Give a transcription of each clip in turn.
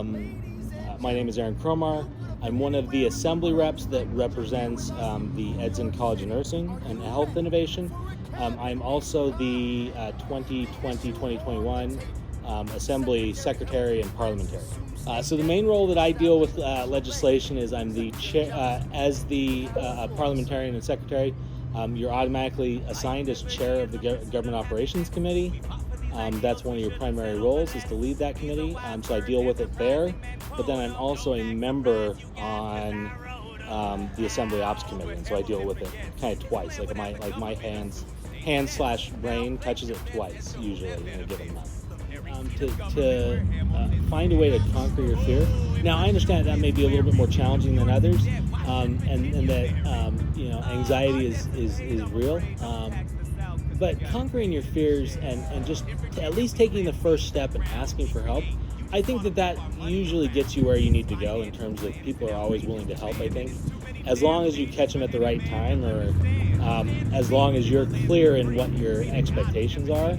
My name is Aaron Cromer. I'm one of the assembly reps that represents the Edson College of Nursing and Health Innovation. I'm also the 2020-2021 Assembly Secretary and Parliamentary. So the main role that I deal with legislation is I'm the chair, as the Parliamentarian and Secretary. You're automatically assigned as chair of the Government Operations Committee. That's one of your primary roles, is to lead that committee. So I deal with it there. But then I'm also a member on the Assembly Ops Committee, and so I deal with it kind of twice. Like my hand/brain touches it twice usually in a given month. To find a way to conquer your fear. Now I understand that may be a little bit more challenging than others, and that anxiety is real. But conquering your fears and just at least taking the first step and asking for help, I think that usually gets you where you need to go in terms of people are always willing to help, I think. As long as you catch them at the right time, or as long as you're clear in what your expectations are,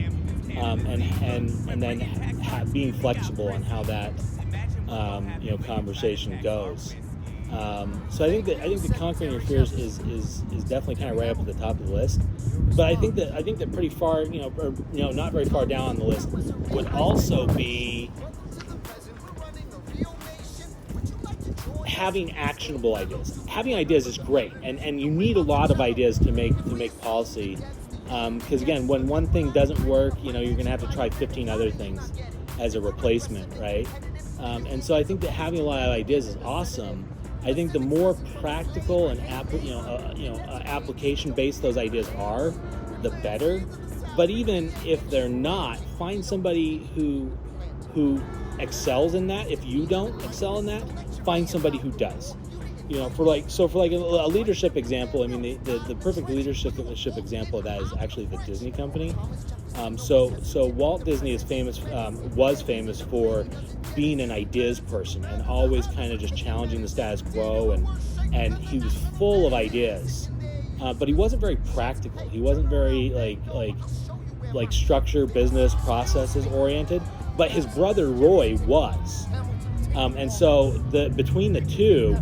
and then being flexible on how that conversation goes. So I think that conquering your fears is definitely kind of right up at the top of the list. But I think that pretty far, not very far down on the list would also be having actionable ideas. Having ideas is great, and you need a lot of ideas to make policy. Because again, when one thing doesn't work, you're going to have to try 15 other things as a replacement, right? And so I think that having a lot of ideas is awesome. I think the more practical and application-based those ideas are, the better. But even if they're not, find somebody who excels in that. If you don't excel in that, find somebody who does. For a leadership example, I mean the perfect leadership example of that is actually the Disney company. So Walt Disney was famous for being an ideas person and always kind of just challenging the status quo, and he was full of ideas, but he wasn't very practical. He wasn't very like structure, business, processes oriented. But his brother Roy was, and so between the two,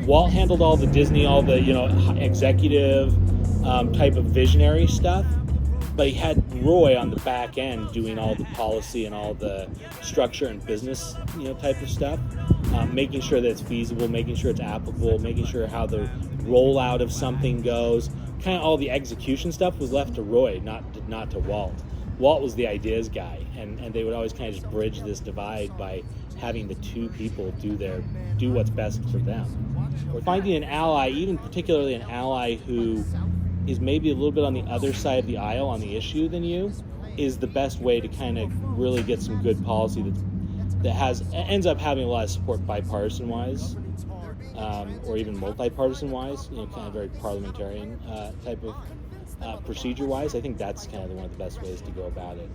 Walt handled all the Disney, all the executive type of visionary stuff, but he had Roy on the back end doing all the policy and all the structure and business type of stuff, making sure that it's feasible, making sure it's applicable, making sure how the rollout of something goes. Kind of all the execution stuff was left to Roy, not to Walt. Walt was the ideas guy, and they would always kind of just bridge this divide by having the two people do what's best for them. Or finding an ally, even particularly an ally who is maybe a little bit on the other side of the aisle on the issue than you, is the best way to kind of really get some good policy that ends up having a lot of support bipartisan wise, or even multi-partisan wise, kind of very parliamentarian type of procedure wise. I think that's kind of one of the best ways to go about it.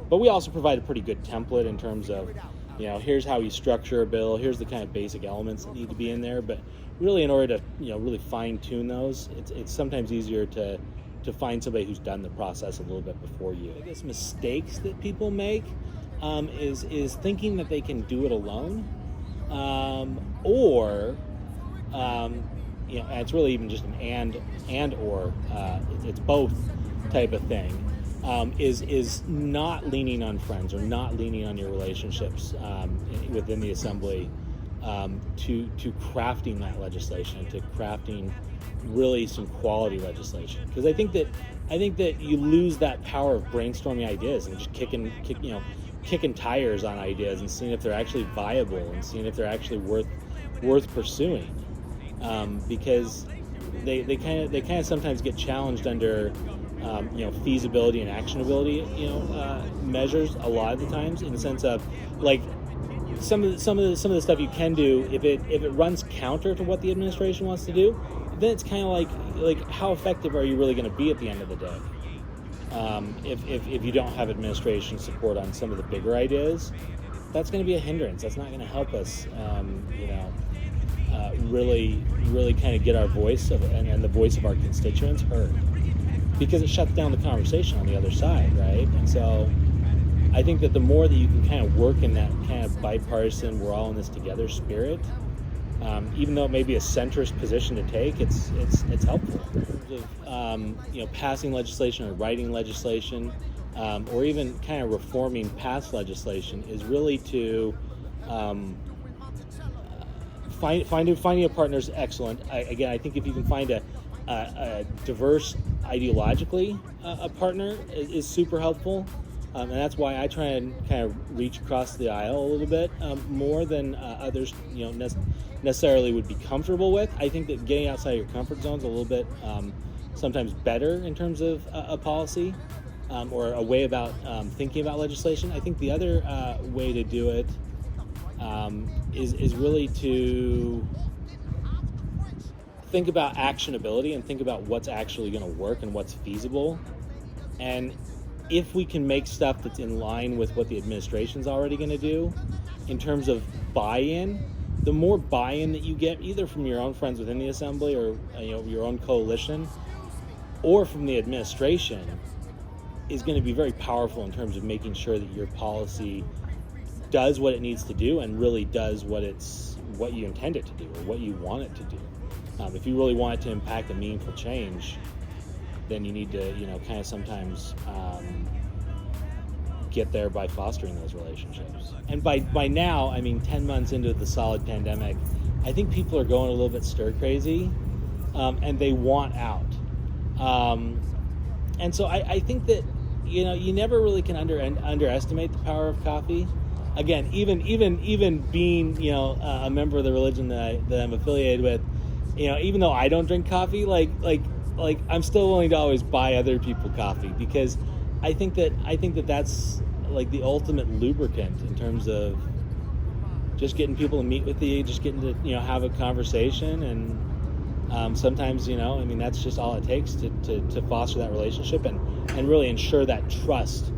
But we also provide a pretty good template in terms of, here's how you structure a bill, here's the kind of basic elements that need to be in there. But really, in order to really fine tune those, it's sometimes easier to find somebody who's done the process a little bit before you. I guess mistakes that people make is thinking that they can do it alone, or and it's really even just an and or it's both type of thing. Is not leaning on friends or not leaning on your relationships within the assembly to crafting that legislation, to crafting really some quality legislation. Because I think that you lose that power of brainstorming ideas and just kicking tires on ideas and seeing if they're actually viable and seeing if they're actually worth pursuing. Because they kind of sometimes get challenged under feasibility and actionability measures a lot of the times, in the sense of like some of the stuff you can do, if it runs counter to what the administration wants to do, then it's kind of like how effective are you really going to be at the end of the day? If you don't have administration support on some of the bigger ideas, that's going to be a hindrance. That's not going to help us really kind of get our voice and the voice of our constituents heard, because it shuts down the conversation on the other side, right? And so I think that the more that you can kind of work in that kind of bipartisan, we're all in this together spirit, even though it may be a centrist position to take, it's helpful. In terms of passing legislation or writing legislation, or even kind of reforming past legislation, is really to finding a partner is excellent. I think if you can find a diverse ideologically a partner is super helpful. And that's why I try and kind of reach across the aisle a little bit more than others, necessarily would be comfortable with. I think that getting outside your comfort zone is a little bit sometimes better in terms of a policy or a way about thinking about legislation. I think the other way to do it is really to think about actionability and think about what's actually going to work and what's feasible. And if we can make stuff that's in line with what the administration's already going to do in terms of buy-in, the more buy-in that you get, either from your own friends within the assembly or your own coalition, or from the administration, is going to be very powerful in terms of making sure that your policy does what it needs to do and really does what you intend it to do or what you want it to do. If you really want it to impact a meaningful change, then you need to, kind of sometimes get there by fostering those relationships. And by now, 10 months into the solid pandemic, I think people are going a little bit stir crazy, and they want out. And so I think that, you never really can underestimate the power of coffee. Again, even being, a member of the religion that I'm affiliated with, even though I don't drink coffee, like I'm still willing to always buy other people coffee, because I think that that's like the ultimate lubricant in terms of just getting people to meet with you, just getting to have a conversation, and sometimes that's just all it takes to foster that relationship and really ensure that trust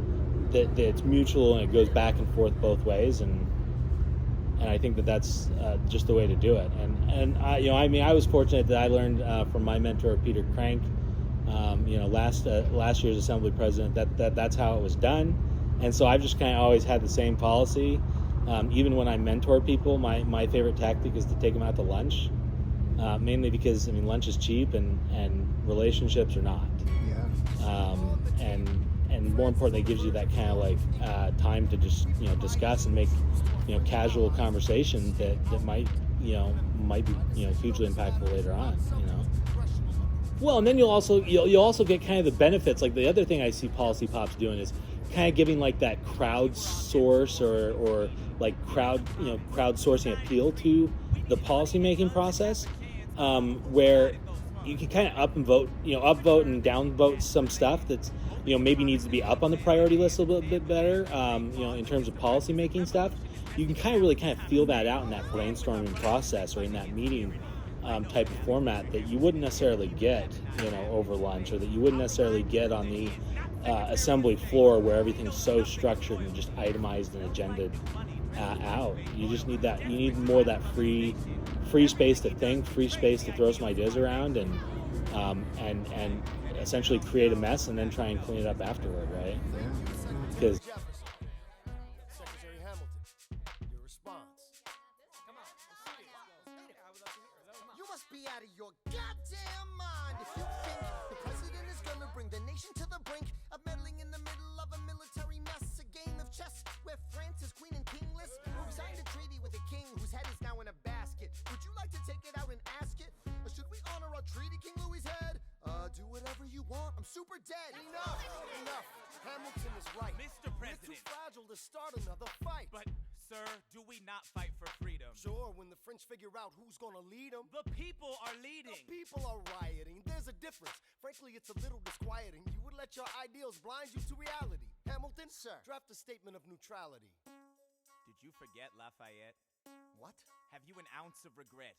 that it's mutual and it goes back and forth both ways, and I think that that's just the way to do it. And I was fortunate that I learned from my mentor Peter Crank, last year's assembly president, that's how it was done. And so I've just kind of always had the same policy. Even when I mentor people, my favorite tactic is to take them out to lunch, mainly because lunch is cheap and relationships are not. Yeah. And more importantly, it gives you that kind of like time to just discuss and make casual conversation that might be hugely impactful later on. Well, and then you'll also get kind of the benefits. Like the other thing I see policy pops doing is kind of giving like that crowdsource or like crowdsourcing appeal to the policymaking process, where you can kind of upvote and downvote some stuff that's maybe needs to be up on the priority list a little bit better, in terms of policymaking stuff. You can kind of feel that out in that brainstorming process or in that meeting type of format that you wouldn't necessarily get over lunch, or that you wouldn't necessarily get on the assembly floor, where everything's so structured and just itemized and agended out. You just need that. You need more of that free space to think, free space to throw some ideas around, and essentially create a mess and then try and clean it up afterward, right? Because you must be out of your goddamn mind if you think the president is gonna bring the nation to the brink of meddling in the middle of a military mess, a game of chess where France is queen and kingless, who signed a treaty with a king whose head is now in a basket. Would you like to take it out and ask it? Or should we honor our treaty, King Louis's head? Do whatever you want. I'm super dead. Enough. Hamilton is right. Mr. President. We're too fragile to start another fight. But, sir, do we not fight for freedom? Sure, when the French figure out who's gonna lead them. The people are leading. The people are rioting. There's a difference. Frankly, it's a little disquieting. You would let your ideals blind you to reality. Hamilton, sir, draft a statement of neutrality. Did you forget Lafayette? What? Have you an ounce of regret?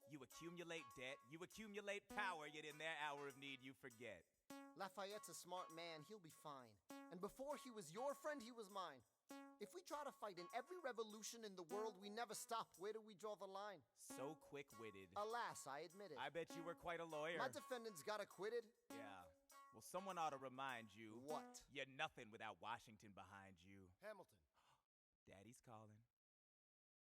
You accumulate debt, you accumulate power, yet in their hour of need you forget. Lafayette's a smart man, he'll be fine. And before he was your friend, he was mine. If we try to fight in every revolution in the world, we never stop. Where do we draw the line? So quick-witted. Alas, I admit it. I bet you were quite a lawyer. My defendants got acquitted. Yeah. Well, someone ought to remind you. What? You're nothing without Washington behind you. Hamilton. Daddy's calling.